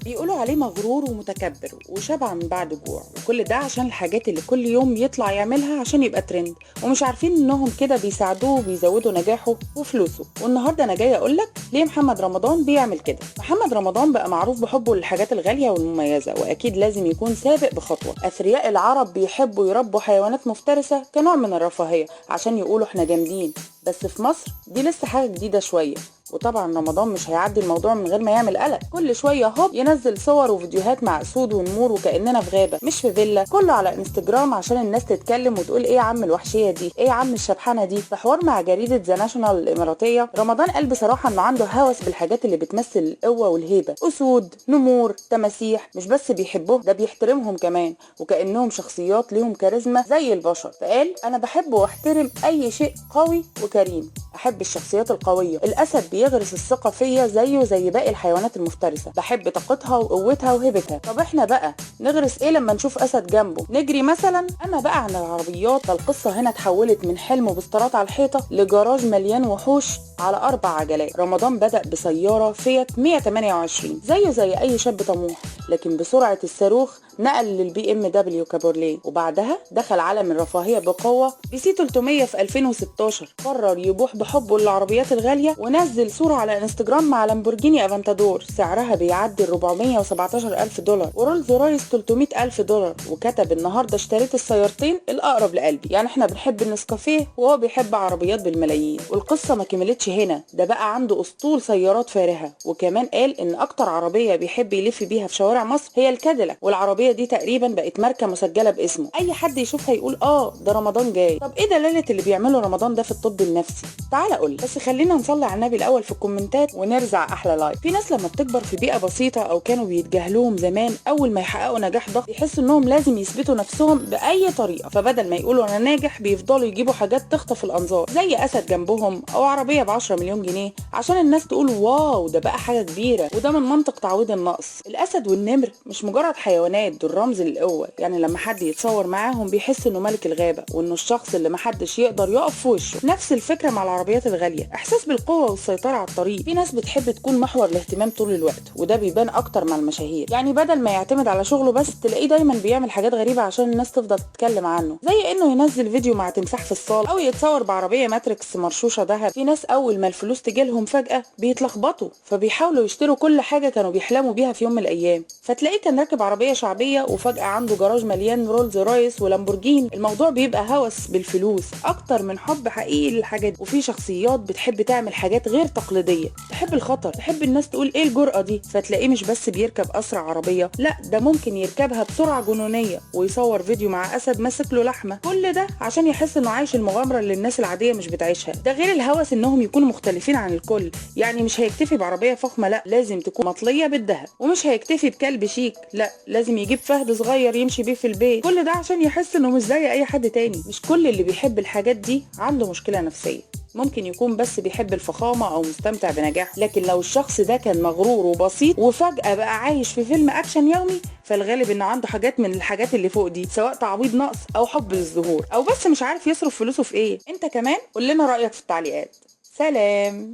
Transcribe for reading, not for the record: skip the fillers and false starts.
بيقولوا عليه مغرور ومتكبر وشبع من بعد جوع، وكل ده عشان الحاجات اللي كل يوم يطلع يعملها عشان يبقى ترند، ومش عارفين انهم كده بيساعدوه وبيزودوا نجاحه وفلوسه. والنهارده انا جايه اقولك ليه محمد رمضان بيعمل كده. محمد رمضان بقى معروف بحبه للحاجات الغاليه والمميزه، واكيد لازم يكون سابق بخطوه. اثرياء العرب بيحبوا يربوا حيوانات مفترسه كنوع من الرفاهيه عشان يقولوا احنا جامدين، بس في مصر دي لسه حاجه جديده شويه. وطبعا رمضان مش هيعدي الموضوع من غير ما يعمل قلق. كل شويه هوب ينزل صور وفيديوهات مع اسود ونمور وكاننا في غابه مش في فيلا، كله على انستجرام عشان الناس تتكلم وتقول ايه يا عم الوحشيه دي، ايه يا عم الشبحانه دي. في حوار مع جريده ذا ناشونال الاماراتيه، رمضان قال بصراحه انه عنده هوس بالحاجات اللي بتمثل القوه والهيبه، اسود، نمور، تماسيح. مش بس بيحبهم، ده بيحترمهم كمان، وكانهم شخصيات ليهم كاريزما زي البشر. فقال انا بحب واحترم اي شيء قوي وكريم، احب الشخصيات القويه. الاسد بيغرس الثقه فيا زيه زي باقي الحيوانات المفترسه، بحب طاقتها وقوتها وهيبتها. طب احنا بقى نغرس ايه لما نشوف اسد جنبه؟ نجري مثلا؟ اما بقى عن العربيات، فالقصه هنا اتحولت من حلم وبوسترات على الحيطه لجراج مليان وحوش على 4 عجلات. رمضان بدأ بسياره فيات 128 زيه زي اي شاب طموح، لكن بسرعه الصاروخ نقل للبي ام دبليو كابورليه، وبعدها دخل عالم الرفاهيه بقوه بسي 300 في 2016. قرر يبوح بحبه للعربيات الغاليه ونزل صوره على انستجرام مع لامبورجيني افنتادور سعرها بيعدي ال 417,000 دولار، ورولز رويس 300,000 دولار، وكتب النهارده اشتريت السيارتين الاقرب لقلبي. يعني احنا بنحب النسكافيه وهو بيحب عربيات بالملايين. والقصه ما كملتش هنا، ده بقى عنده اسطول سيارات فارهه، وكمان قال ان اكتر عربيه بيحب يلف بيها في شوارع مصر هي الكاديلاك، والعربيه دي تقريبا بقت ماركه مسجله باسمه. اي حد يشوفها يقول ده رمضان جاي. طب ايه دلاله اللي بيعمله رمضان ده في الطب النفسي؟ تعال اقول، بس خلينا نصلي على النبي الاول في الكومنتات ونرزع احلى لايك. في ناس لما بتكبر في بيئه بسيطه او كانوا بيتجاهلوهم زمان، اول ما يحققوا نجاح ضخم يحسوا انهم لازم يثبتوا نفسهم باي طريقه، فبدل ما يقولوا انا ناجح بيفضلوا يجيبوا حاجات تخطف الانظار زي اسد جنبهم او عربيه ب10 مليون جنيه عشان الناس تقول واو ده بقى حاجه كبيره. وده من منطق تعويض النقص. الاسد والنمر مش مجرد حيوانات، دول رمز للقوه. يعني لما حد يتصور معاهم بيحس انه ملك الغابه، وانه الشخص اللي محدش يقدر يقف في وشه. نفس الفكره مع العربيات الغاليه، احساس بالقوه والسيطره على الطريق. في ناس بتحب تكون محور الاهتمام طول الوقت، وده بيبان اكتر مع المشاهير. يعني بدل ما يعتمد على شغله بس، تلاقيه دايما بيعمل حاجات غريبه عشان الناس تفضل تتكلم عنه، زي انه ينزل فيديو مع تمساح في الصاله، او يتصور بعربيه ماتريكس مرشوشه ذهب. في ناس اول ما الفلوس تجيلهم فجاه بيتلخبطوا، فبيحاولوا يشتروا كل حاجه كانوا بيحلموا بيها في يوم من الايام. فتلاقيه كان راكب عربيه شعبيه وفجاه عنده جراج مليان رولز رويس ولامبورجيني. الموضوع بيبقى هوس بالفلوس اكتر من حب حقيقي للحاجات دي. وفي شخصيات بتحب تعمل حاجات غير تقليديه، تحب الخطر، تحب الناس تقول ايه الجرأه دي. فتلاقيه مش بس بيركب اسرع عربيه، لا ده ممكن يركبها بسرعه جنونيه ويصور فيديو مع اسد ماسك له لحمه، كل ده عشان يحس انه عايش المغامره اللي الناس العاديه مش بتعيشها. ده غير الهوس انهم يكونوا مختلفين عن الكل. يعني مش هيكتفي بعربيه فخمه، لا لازم تكون مطليه بالذهب. ومش هيكتفي بكلب شيك، لا لازم يجيب فهد صغير يمشي بيه في البيت. كل ده عشان يحس انه مش زي اي حد تاني. مش كل اللي بيحب الحاجات دي عنده مشكله نفسيه، ممكن يكون بس بيحب الفخامة أو مستمتع بنجاحه. لكن لو الشخص ده كان مغرور وبسيط وفجأة بقى عايش في فيلم أكشن يومي، فالغالب إنه عنده حاجات من الحاجات اللي فوق دي، سواء تعويض نقص أو حب للظهور، أو بس مش عارف يصرف فلوسه في إيه. أنت كمان قول لنا رأيك في التعليقات. سلام.